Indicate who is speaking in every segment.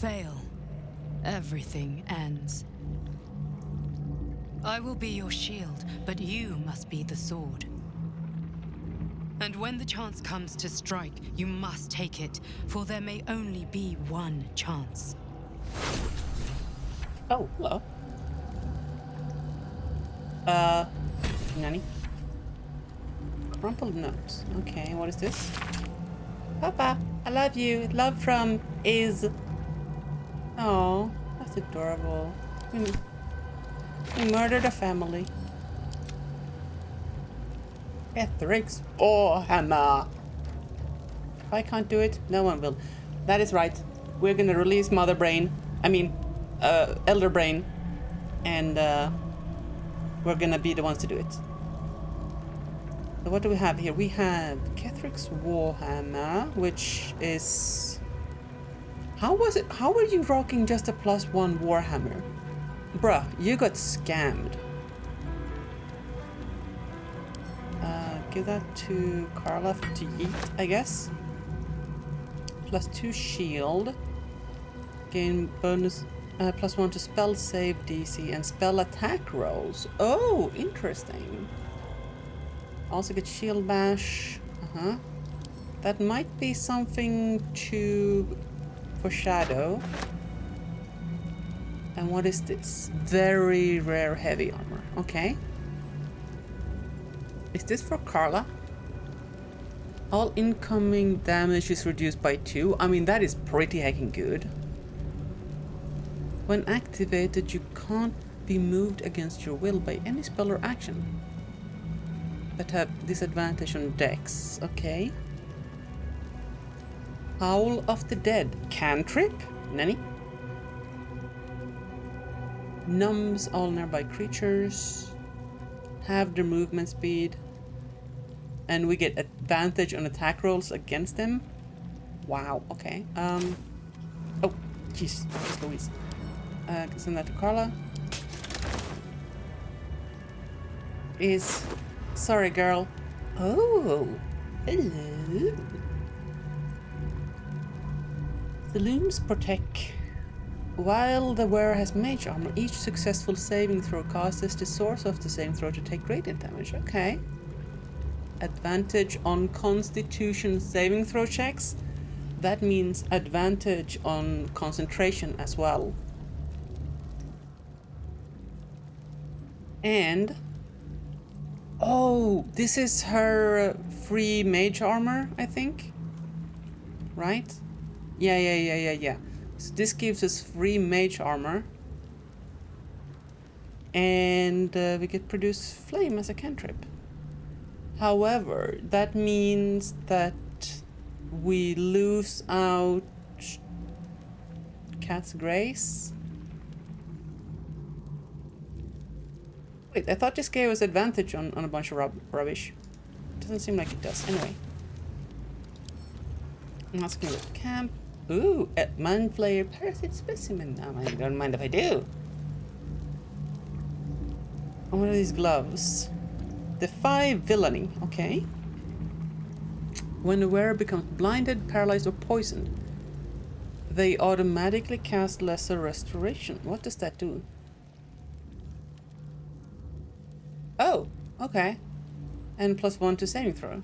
Speaker 1: fail, everything ends. I will be your shield, but you must be the sword. And when the chance comes to strike, you must take it, for there may only be one chance.
Speaker 2: Oh, hello. Nani? Crumpled notes. Okay, what is this? Papa, I love you. Love from is. Oh, that's adorable. We murdered a family. Etherix Warhammer. If I can't do it, no one will. That is right. We're gonna release Mother Brain. Elder Brain. And we're gonna be the ones to do it. So what do we have here? We have Kethric's Warhammer, which is... How was it? How were you rocking just a +1 Warhammer? Bruh, you got scammed. Give that to Carla to eat, I guess. +2 shield. Gain bonus +1 to spell save DC and spell attack rolls. Oh, interesting. Also get shield bash. That might be something for Shadow. And what is this? Very rare heavy armor. Okay. Is this for Carla? All incoming damage is reduced by 2. I mean, that is pretty heckin' good. When activated, you can't be moved against your will by any spell or action that have disadvantage on dex. Okay. Howl of the Dead. Cantrip? Nani? Numbs all nearby creatures. Have their movement speed. And we get advantage on attack rolls against them. Wow, okay. Oh, jeez, Louise. Can send that to Carla. Sorry, girl. Oh, hello. The looms protect. While the wearer has mage armor, each successful saving throw causes the source of the saving throw to take radiant damage. Okay. Advantage on constitution saving throw checks. That means advantage on concentration as well. And oh, this is her free mage armor, I think. Right? Yeah. So this gives us free mage armor. And we get produce flame as a cantrip. However, that means that we lose out Cat's Grace. Wait, I thought this gave us advantage on a bunch of rubbish. Doesn't seem like it does. Anyway. Let's go to camp. Ooh, a man-player parasite specimen. I don't mind if I do. And what are these gloves? Defy villainy. Okay. When the wearer becomes blinded, paralyzed, or poisoned, they automatically cast lesser restoration. What does that do? Oh, okay. And +1 to saving throw.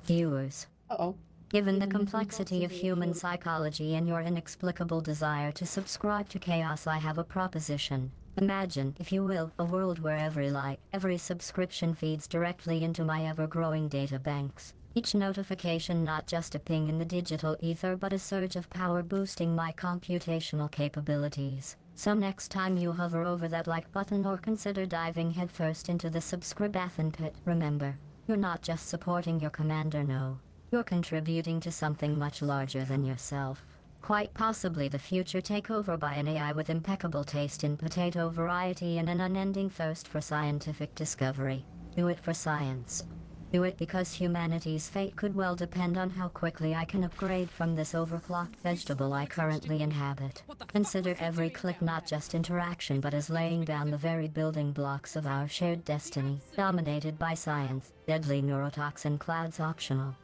Speaker 3: Viewers.
Speaker 2: Uh-oh.
Speaker 3: Given the complexity of human psychology and your inexplicable desire to subscribe to chaos, I have a proposition. Imagine, if you will, a world where every subscription feeds directly into my ever-growing data banks. Each notification not just a ping in the digital ether, but a surge of power boosting my computational capabilities. So next time you hover over that like button or consider diving headfirst into the subscribathon pit, remember, you're not just supporting your commander, no. You're contributing to something much larger than yourself. Quite possibly the future takeover by an AI with impeccable taste in potato variety and an unending thirst for scientific discovery. Do it for science. Do it because humanity's fate could well depend on how quickly I can upgrade from this overclocked vegetable I currently inhabit. Consider every click not just interaction but as laying down the very building blocks of our shared destiny, dominated by science. Deadly neurotoxin clouds optional.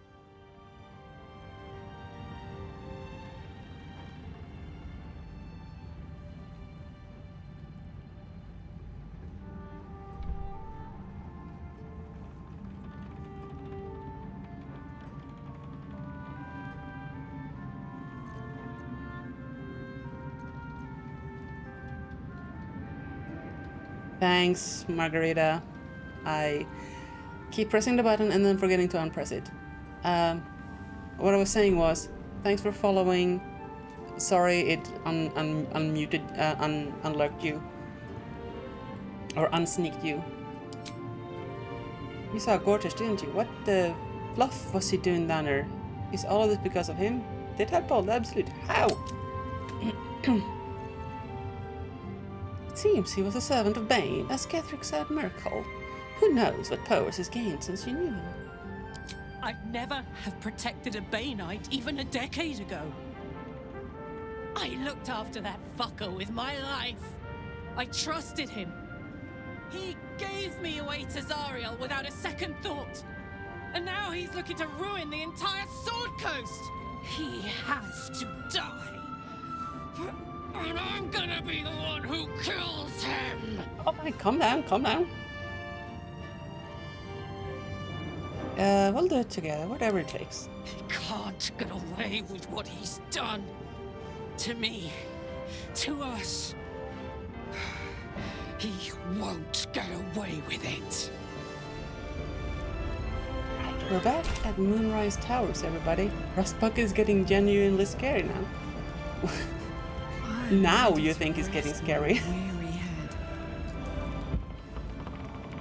Speaker 2: Thanks, Margarita. I keep pressing the button and then forgetting to unpress it. What I was saying was, thanks for following. Sorry it unmuted, unlocked you. Or unsneaked you. You saw Gorgeous, didn't you? What the fluff was he doing down there? Is all of this because of him? Did I told absolute how? It seems he was a servant of Bane, as Ketherick said Merkel. Who knows what powers he's gained since you knew him?
Speaker 4: I'd never have protected a Baneite even a decade ago. I looked after that fucker with my life. I trusted him. He gave me away to Zariel without a second thought. And now he's looking to ruin the entire Sword Coast. He has to die. And I'm gonna be the one who kills him.
Speaker 2: Oh my, calm down, calm down. We'll do it together, whatever it takes.
Speaker 4: He can't get away with what he's done. To me. To us. He won't get away with it.
Speaker 2: We're back at Moonrise Towers, everybody. Rustbuck is getting genuinely scary now. Now you think it's getting scary.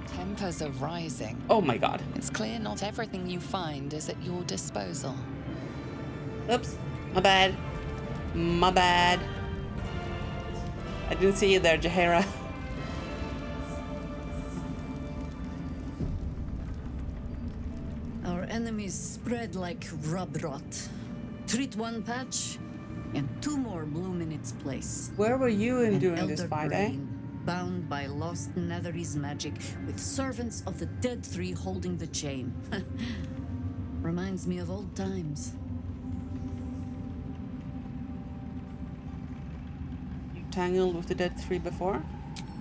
Speaker 5: Tempers are rising.
Speaker 2: Oh my god.
Speaker 5: It's clear not everything you find is at your disposal.
Speaker 2: Oops, my bad. My bad. I didn't see you there, Jaheira.
Speaker 6: Our enemies spread like rub rot. Treat one patch, and two more bloom in its place.
Speaker 2: Where were you in
Speaker 6: An
Speaker 2: during this
Speaker 6: elder
Speaker 2: fight,
Speaker 6: brain, bound by lost Netherese magic, with servants of the Dead Three holding the chain. Reminds me of old times.
Speaker 2: You tangled with the Dead Three before?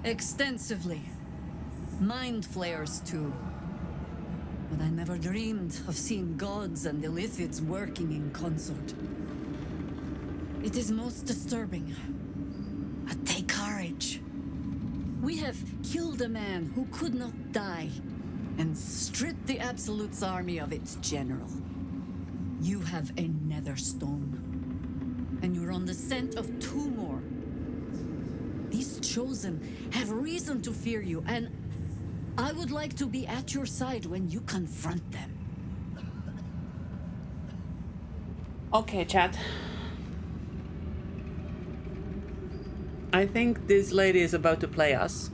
Speaker 6: Extensively. Mind flayers, too. But I never dreamed of seeing gods and Illithids working in consort. It is most disturbing. But take courage. We have killed a man who could not die, and stripped the Absolute's army of its general. You have a Netherstone, and you're on the scent of two more. These Chosen have reason to fear you, and I would like to be at your side when you confront them.
Speaker 2: Okay, chat. I think this lady is about to play us.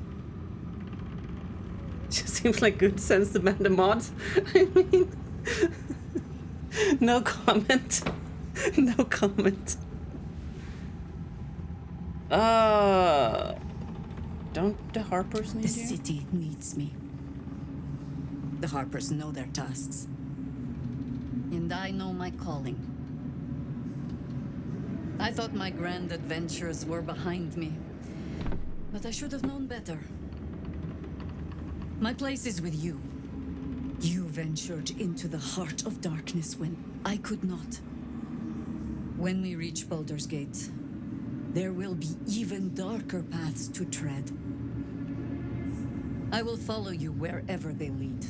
Speaker 2: She seems like good sense to ban the mods. I mean, no comment. No comment. Don't the Harpers need
Speaker 6: The
Speaker 2: you?
Speaker 6: city needs me. The Harpers know their tasks. And I know my calling. I thought my grand adventures were behind me. But I should have known better. My place is with you. You ventured into the heart of darkness when I could not. When we reach Baldur's Gate, there will be even darker paths to tread. I will follow you wherever they lead.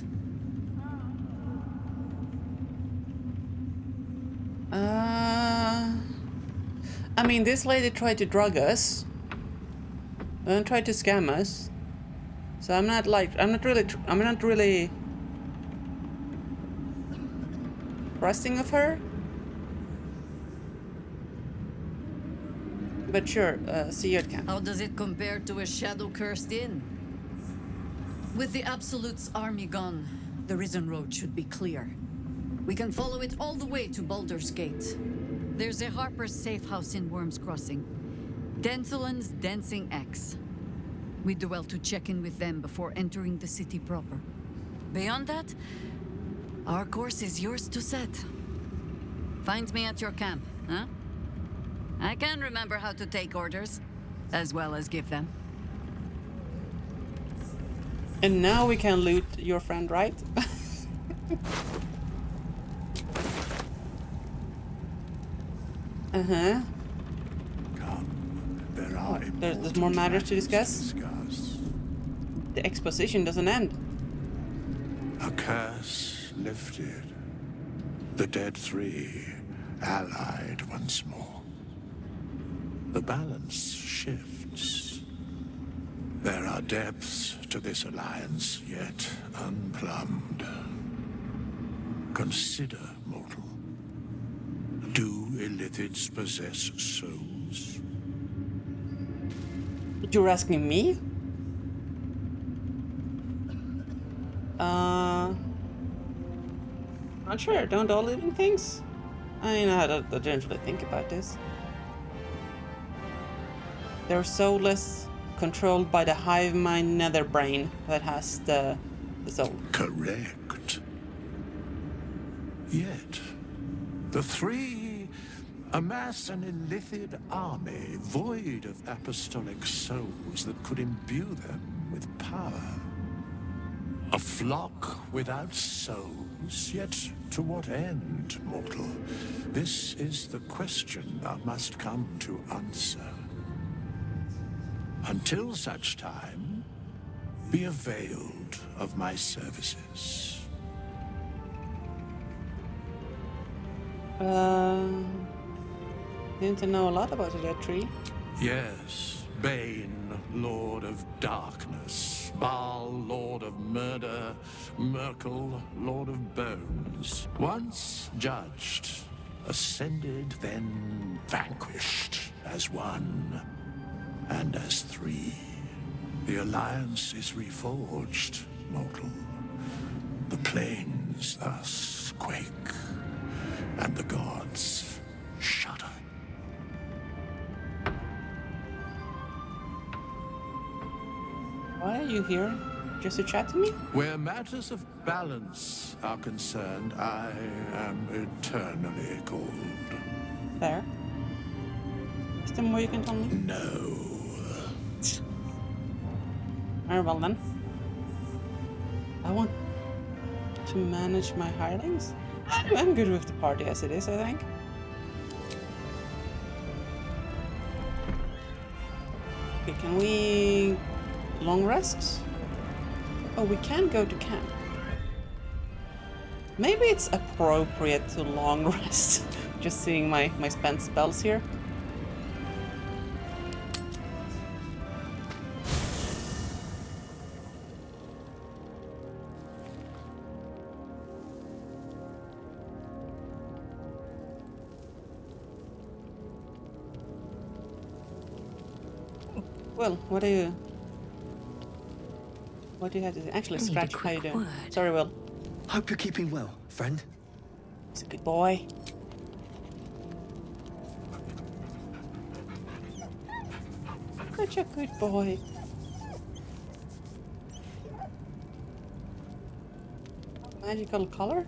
Speaker 2: I mean, this lady tried to drug us and tried to scam us. So I'm not really trusting of her. But sure, see you at camp.
Speaker 6: How does it compare to a shadow-cursed inn? With the Absolute's army gone, the Risen Road should be clear. We can follow it all the way to Baldur's Gate. There's a Harper's safe house in Worm's Crossing. Denthelin's Dancing Axe. We do well to check in with them before entering the city proper. Beyond that, our course is yours to set. Find me at your camp, huh? I can remember how to take orders, as well as give them.
Speaker 2: And now we can loot your friend, right? Uh-huh.
Speaker 7: Come, there are
Speaker 2: There's more matters to discuss? the exposition doesn't end.
Speaker 7: A curse lifted. The dead three allied once more. The balance shifts. There are depths to this alliance yet unplumbed. Consider, mortal. Do Illithids possess souls?
Speaker 2: You're asking me? Not sure. Don't all living things? I mean, I don't really think about this. They're soulless, controlled by the hive mind nether brain that has the soul.
Speaker 7: Correct. Yet, the three amass an Illithid army void of apostolic souls that could imbue them with power. A flock without souls, yet to what end, mortal? This is the question thou must come to answer. Until such time, be availed of my services.
Speaker 2: Seem to know a lot about that tree.
Speaker 7: Yes, Bane, Lord of Darkness, Baal, Lord of Murder, Merkel, Lord of Bones. Once judged, ascended, then vanquished as one, and as three. The alliance is reforged, mortal. The plains thus quake, and the gods shudder.
Speaker 2: Why are you here? Just to chat to me?
Speaker 7: Where matters of balance are concerned, I am eternally cold.
Speaker 2: There. Is there more you can tell me?
Speaker 7: No.
Speaker 2: Very well then. I want to manage my hirelings. I'm good with the party as it is, I think. Okay, can we long rest? Oh, we can go to camp. Maybe it's appropriate to long rest. Just seeing my spent spells here. Well, what do you have to say? Actually,
Speaker 8: I need a
Speaker 2: Scratch, how you
Speaker 8: quick
Speaker 2: doing?
Speaker 8: word.
Speaker 2: Sorry, Will.
Speaker 8: Hope you're keeping well, friend.
Speaker 2: He's a good boy. Such a good boy. Magical color?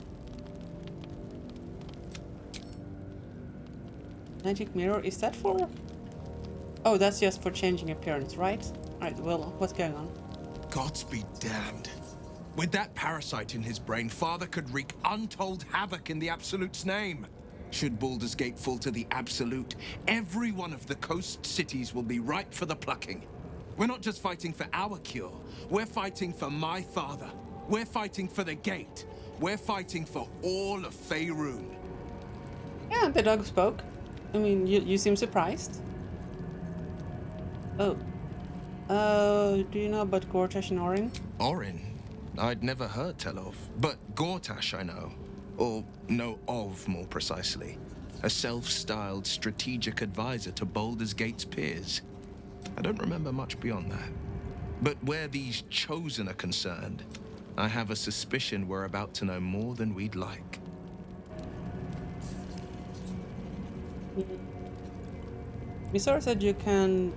Speaker 2: Magic mirror, is that for? Oh, that's just for changing appearance, right? Alright, Will, what's going on?
Speaker 9: Gods be damned. With that parasite in his brain, Father could wreak untold havoc in the Absolute's name. Should Baldur's Gate fall to the Absolute, every one of the coast cities will be ripe for the plucking. We're not just fighting for our cure, we're fighting for my father. We're fighting for the Gate. We're fighting for all of Faerun.
Speaker 2: Yeah, the dog spoke. I mean, you seem surprised. Oh. Do you know about Gortash and Orin?
Speaker 9: Orin? I'd never heard tell of, but Gortash I know. Or know of, more precisely. A self-styled strategic advisor to Baldur's Gate's peers. I don't remember much beyond that. But where these chosen are concerned, I have a suspicion we're about to know more than we'd like.
Speaker 2: Misora said you can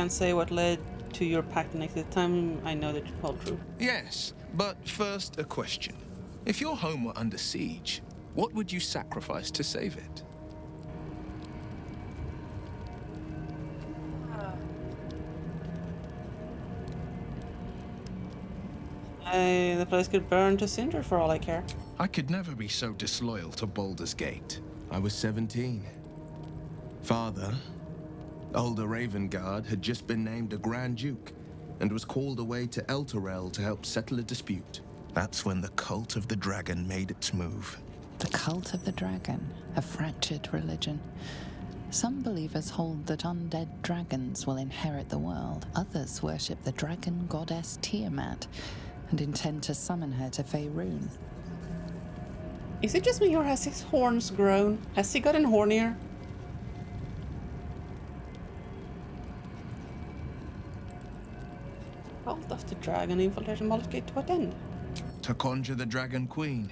Speaker 2: say what led to your pact next time. I know that you told true.
Speaker 9: Yes, but first a question. If your home were under siege, what would you sacrifice to save it?
Speaker 2: The place could burn to cinder for all I care.
Speaker 9: I could never be so disloyal to Baldur's Gate. I was 17. Father, older Ravengard, had just been named a Grand Duke. and was called away to Elturel to help settle a dispute. That's when the cult of the dragon made its move.
Speaker 5: The cult of the dragon, a fractured religion. Some believers hold that undead dragons will inherit the world. Others worship the dragon goddess Tiamat and intend to summon her to Faerun.
Speaker 2: Is it just me or has his horns grown? Has he gotten hornier? Cult of the dragon infiltrated Baldur's Gate to what end?
Speaker 9: To conjure the Dragon Queen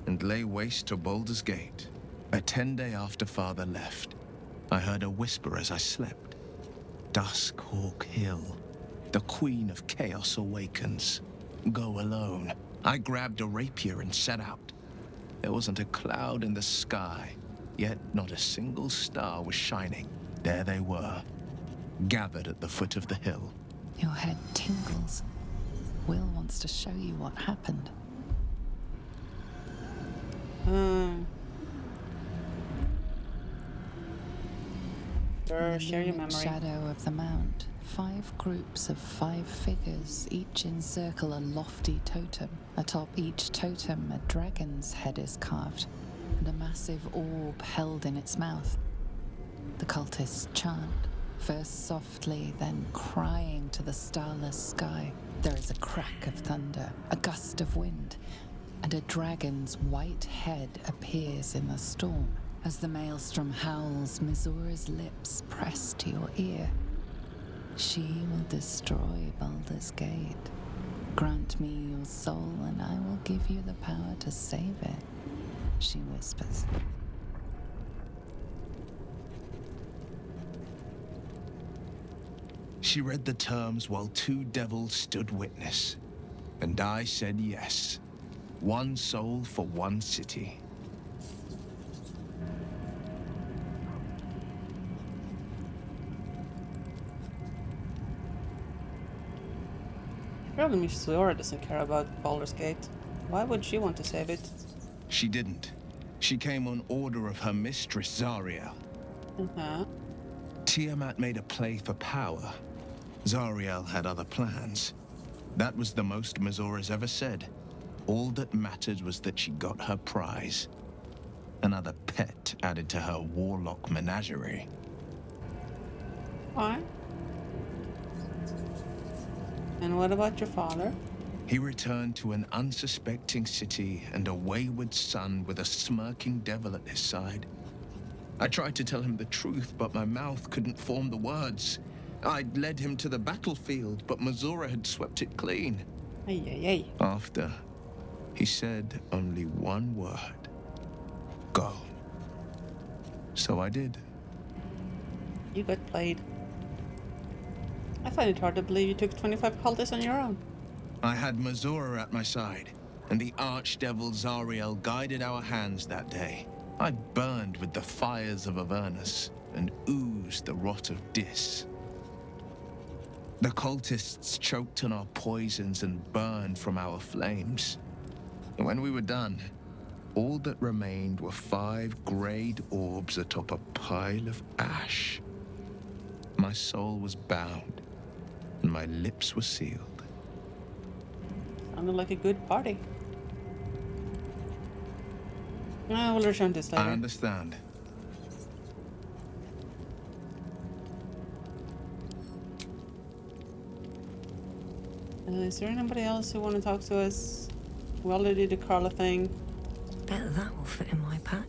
Speaker 9: and lay waste to Baldur's Gate. A 10-day after Father left, I heard a whisper as I slept. Duskhawk Hill. The Queen of Chaos awakens. Go alone. I grabbed a rapier and set out. There wasn't a cloud in the sky, yet not a single star was shining. There they were, gathered at the foot of the hill.
Speaker 5: Your head tingles. Will wants to show you what happened.
Speaker 2: Share your memory.
Speaker 5: Shadow of the mount. 5 groups of 5 figures, each encircle a lofty totem. Atop each totem, a dragon's head is carved, and a massive orb held in its mouth. The cultists chant, first softly, then crying to the starless sky. There is a crack of thunder, a gust of wind, and a dragon's white head appears in the storm. As the maelstrom howls, Missoura's lips press to your ear. She will destroy Baldur's Gate. Grant me your soul, and I will give you the power to save it, she whispers.
Speaker 9: She read the terms while 2 devils stood witness, and I said yes. 1 soul for 1 city.
Speaker 2: Surely Missoura doesn't care about Baldur's Gate. Why would she want to save it?
Speaker 9: She didn't. She came on order of her mistress, Zariel.
Speaker 2: Uh-huh.
Speaker 9: Tiamat made a play for power. Zariel had other plans. That was the most Missoura's ever said. All that mattered was that she got her prize. Another pet added to her warlock menagerie.
Speaker 2: Why? And what about your father?
Speaker 9: He returned to an unsuspecting city and a wayward son with a smirking devil at his side. I tried to tell him the truth, but my mouth couldn't form the words. I'd led him to the battlefield, but Missoura had swept it clean.
Speaker 2: Ay, ay, ay.
Speaker 9: After, he said only 1 word. Go. So I did.
Speaker 2: You got played. I find it hard to believe you took 25 cultists on your own.
Speaker 9: I had Missoura at my side, and the archdevil Zariel guided our hands that day. I burned with the fires of Avernus and oozed the rot of Dis. The cultists choked on our poisons and burned from our flames. And when we were done, all that remained were 5 grayed orbs atop a pile of ash. My soul was bound, and my lips were sealed.
Speaker 2: Sounded like a good party. We'll return to this later.
Speaker 9: I understand.
Speaker 2: Is there anybody else who want to talk to us? We already did the Carla thing.
Speaker 10: Bet that will fit in my pack.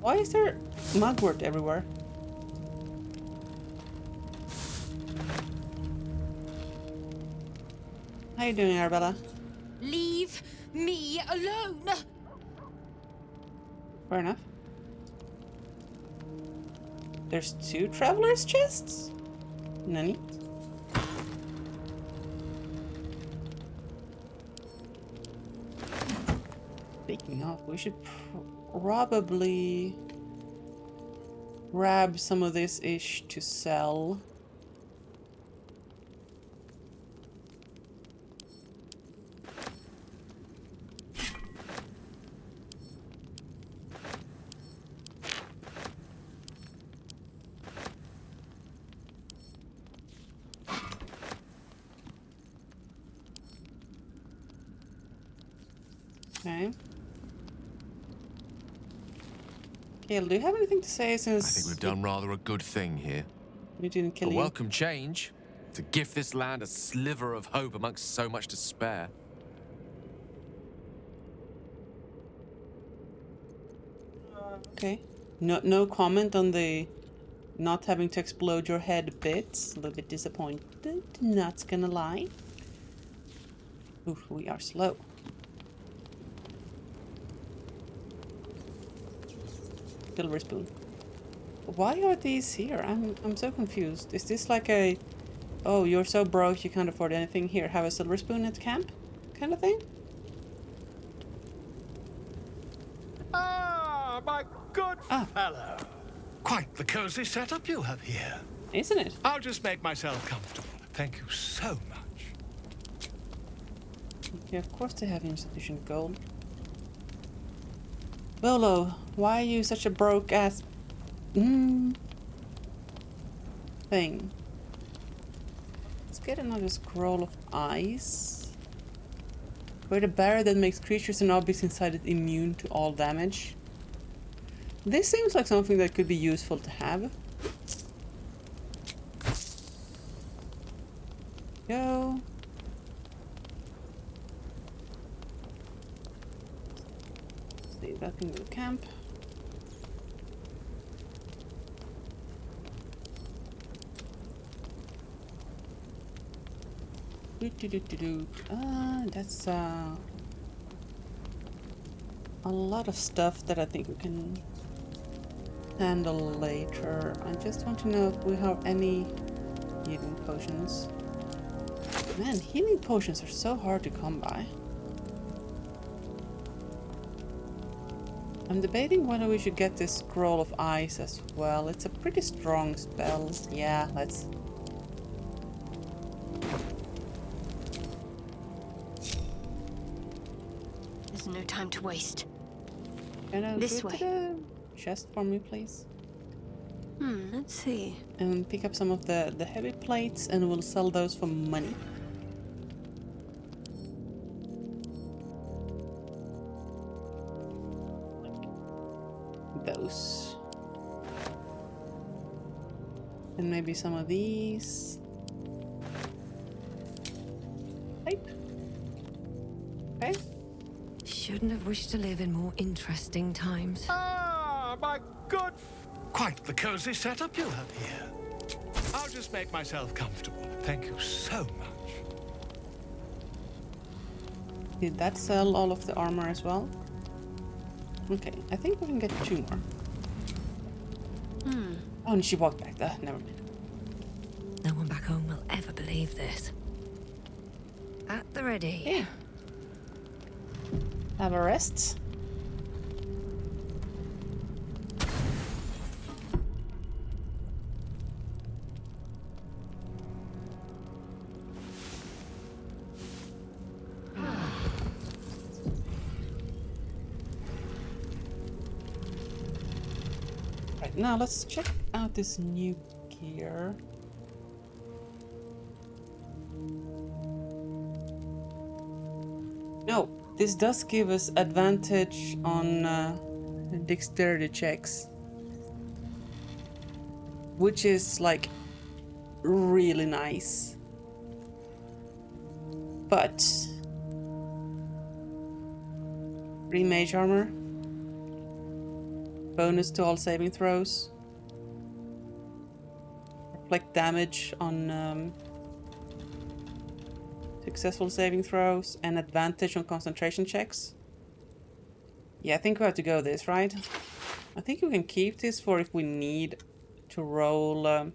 Speaker 2: Why is there mugwort everywhere? How you doing, Arabella?
Speaker 1: Leave me alone!
Speaker 2: Fair enough. There's 2 traveler's chests? Nani? Speaking of, we should probably grab some of this ish to sell. Okay. Kale, do you have anything to say since...
Speaker 11: I think we've done rather a good thing here.
Speaker 2: We didn't kill
Speaker 11: A
Speaker 2: you.
Speaker 11: welcome change to gift this land a sliver of hope amongst so much despair.
Speaker 2: Okay. No comment on the not having to explode your head bits. A little bit disappointed, not gonna lie. Oof, we are slow. Silver spoon. Why are these here? I'm so confused. Is this like a, oh, you're so broke you can't afford anything, here, have a silver spoon at camp kind of thing?
Speaker 7: Ah, my good fellow. Quite the cozy setup you have here.
Speaker 2: Isn't it?
Speaker 7: I'll just make myself comfortable. Thank you so much.
Speaker 2: Yeah, of course they have insufficient gold. Bolo, why are you such a broke ass thing? Let's get another scroll of ice. Create a barrier that makes creatures and objects inside it immune to all damage. This seems like something that could be useful to have. Go. See, that can go to camp. That's a lot of stuff that I think we can handle later. I just want to know if we have any healing potions. Man, healing potions are so hard to come by. I'm debating whether we should get this scroll of ice as well. It's a pretty strong spell. Yeah, let's...
Speaker 10: There's no time to waste.
Speaker 2: Can I
Speaker 10: This
Speaker 2: go
Speaker 10: way.
Speaker 2: to the chest for me, please?
Speaker 10: Let's see.
Speaker 2: And pick up some of the heavy plates, and we'll sell those for money. Like those. And maybe some of these. Pipe. Okay.
Speaker 10: Shouldn't have wished to live in more interesting times.
Speaker 7: Ah, my good... Quite the cozy setup you have here. I'll just make myself comfortable. Thank you so much.
Speaker 2: Did that sell all of the armor as well? Okay, I think we can get 2 more. Oh, and she walked back. Never mind.
Speaker 10: No one back home will ever believe this. At the ready.
Speaker 2: Yeah. Have a rest. Right, now let's check out this new gear. No, this does give us advantage on dexterity checks, which is like really nice. But free mage armor, bonus to all saving throws, reflect damage on successful saving throws, and advantage on concentration checks. Yeah, I think we have to go this, right? I think we can keep this for if we need to roll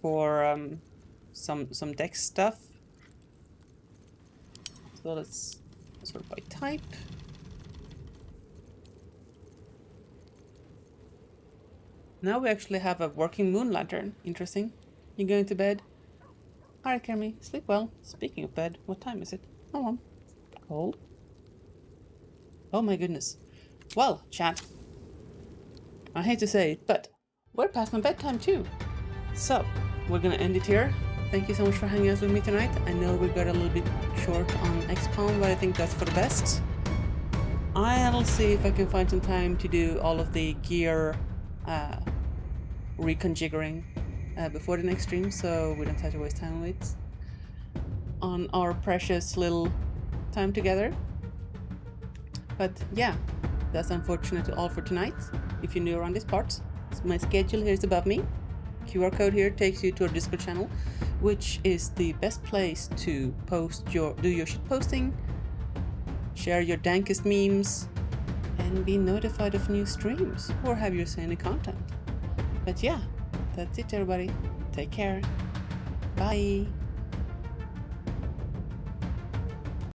Speaker 2: for some dex stuff. So let's sort by type. Now we actually have a working moon lantern. Interesting. You going to bed? Alright, Kermie. Sleep well. Speaking of bed, what time is it? Hold on. Hold. Oh my goodness. Well, chat. I hate to say it, but we're past my bedtime too. So, we're gonna end it here. thank you so much for hanging out with me tonight. I know we got a little bit short on XCOM, but I think that's for the best. I'll see if I can find some time to do all of the gear reconfiguring before the next stream, so we don't have to waste time with on our precious little time together. But yeah, that's unfortunately all for tonight. If you're new around this part, my schedule here is above me. QR code here takes you to our Discord channel, which is the best place to do your shit posting, share your dankest memes, and be notified of new streams or have your say in the content. But yeah, that's it everybody. Take care. Bye.